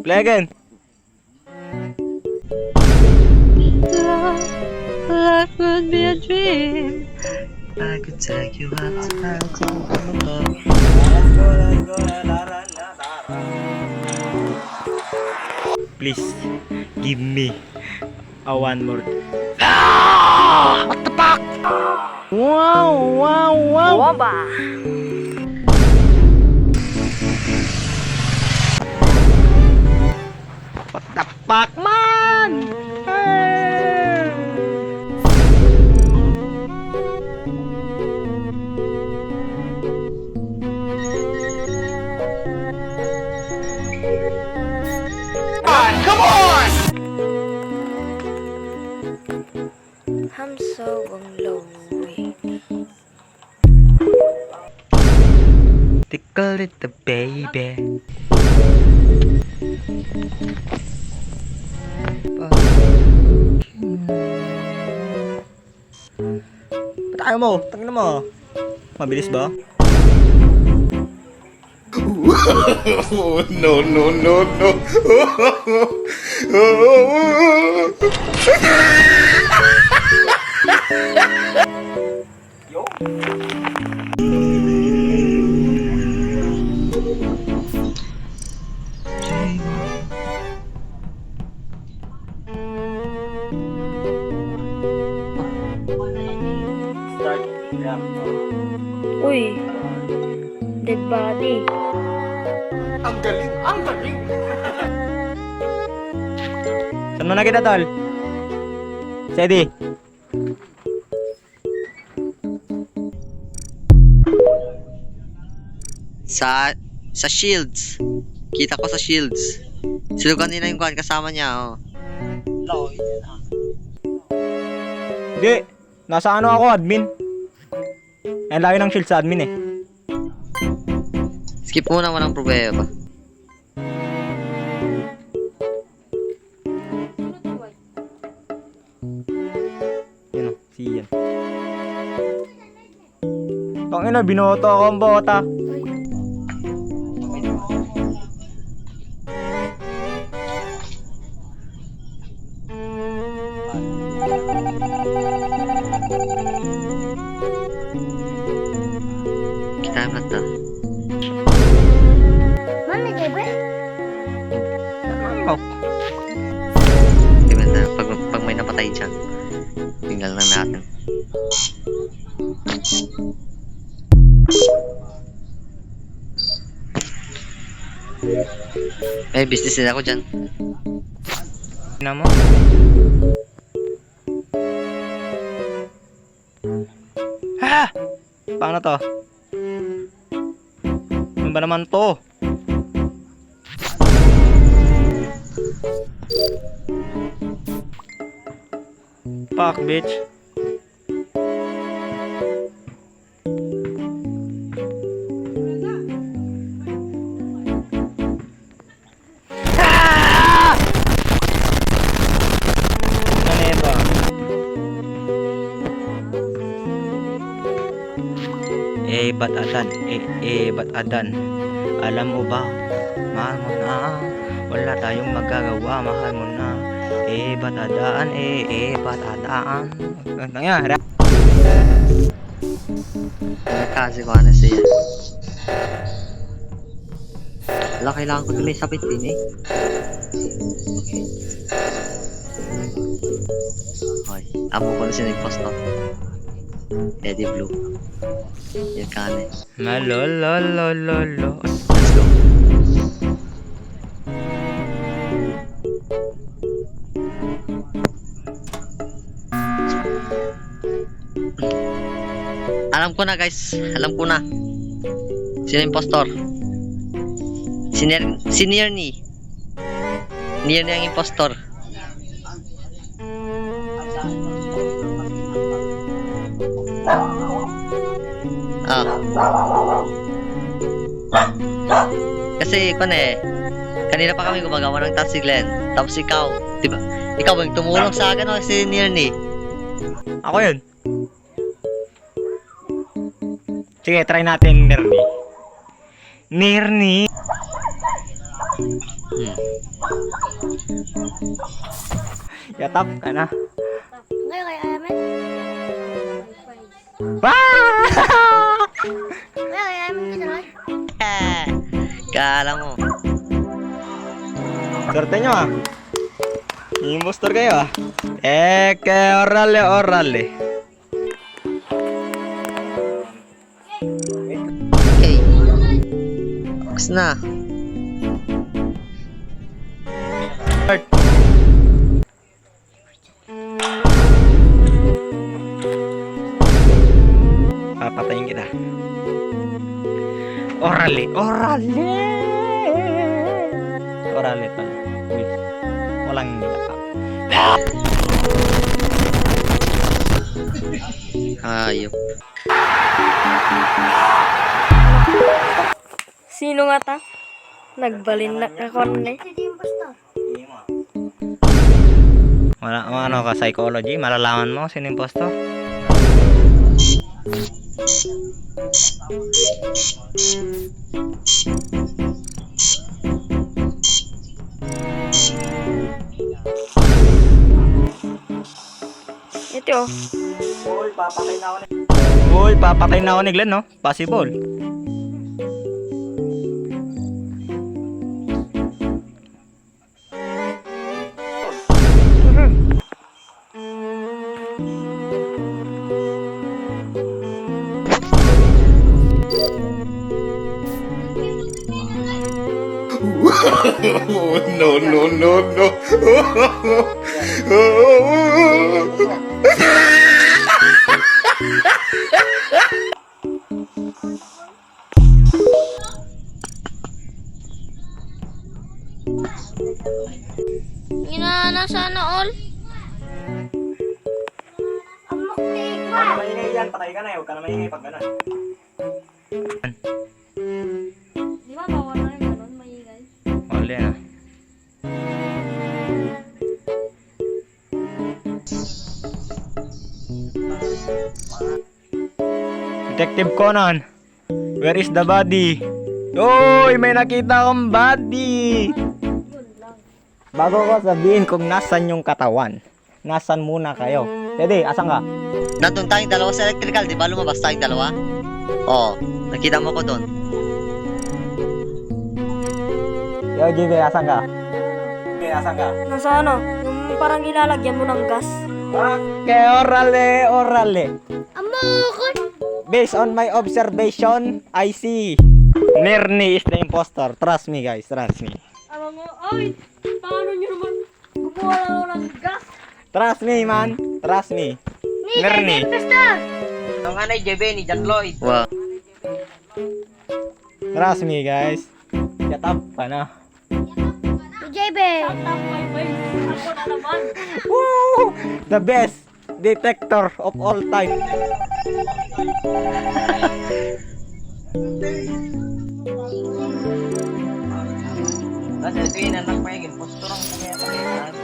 Play again. Life would be a dream. I could take you out to mountain. Please, give me a one more. What the fuck? Wow, wow, wow. Wamba. What the fuck, man? Hey. I'm so lonely. Tickle it, the baby. Ba't ayaw mo? Tangina mo. Mabilis ba? No, no, no, no. Uy, dead body. Ang galing, ang galing. Saan mo na kita, tol? Steady. Sa shields. Kita ko sa shields. Sino kanina yung kuhan kasama niya, oh. Hindi. Nasa ano ako, admin. Ang layo ng shield sa admin eh. Skip muna, walang problema. Yun o, si Ian. Tangina, binoto ako ang bota. Kita mo na to. Ano? Diba na, pag may napatay dyan, tingnan lang natin. May business din ako dyan. Tingnan mo. Ha! Paano to? Ano ba naman to? Fuck, bitch. Ah! Ano ito? Ba't adan? Ba't adan? Alam mo ba? Mahal mo na. Wala tayong magagawa. Mahal mo na. Ba't adaan? Ba't adaan? Nangyari. Kasi ko ano siya. Wala, kailangan ko din may sapit din eh. Okay. Amo ko na siya nag-post-up. Eddie Blue. Yan ka na eh. Malololololo. Let's go. Alam ko na guys. Alam ko na. Sino yung impostor? Si Nierny. Nierny ang impostor. Kasi kanina pa kami gumagawa ng task si Glenn. Tapos ikaw, di ba? Ikaw ba yung tumulong sa akin o si Nierny? Ako yun. Sige, try natin Nierny. Nierny. Yatap ka na. Ngayon kay Ayamen? Ah! Ngayon kay Ayamen kita lang? Kala mo. Swerte nyo ah. Impostor kayo ah. Orale. Okay. Box na. Papatayin kita. Orale to. Please. Walang Ayop. Sino nga ta? Nagbalin na ka konne. Wala ano ka psychology, malalaman mo sino impostor. Ito oh. Uy, papatay na ako ni Glenn, no? Possible. No, no, no, no. Ina sana all. Maingay yan, patay ka na. Huwag ka na maingay pag gano'n. Di ba bawal na yung ganun, maingay? Wala na. Detective Conan, where is the body? Uy, may nakita akong body. Bago ko sabihin kung nasan yung katawan, nasan muna kayo? Tede, asan ka? Nandun tayong dalawa sa electrical, di ba? Lumabas tayong dalawa? Oo, nakita mo ko doon. Yo, JB, asan ka? JB, asan ka? Nasa ano? Yung parang ilalagyan mo ng gas. Okay, orale. Based on my observation, I see Nirni is the impostor. Trust me, guys. Trust me. Alam mo, ay! Paano nyo naman gumawa lang ako ng gas? Trust me, man. Trust me. Nirni. Ang anay, JB, ni John Lloyd. Wow. Trust me, guys. Shut up ka na. JB! Tatap my face. Ako na naman. Woo! The best detector of all time. Kasi ito yung anak pa yung impostor ang kumiyata.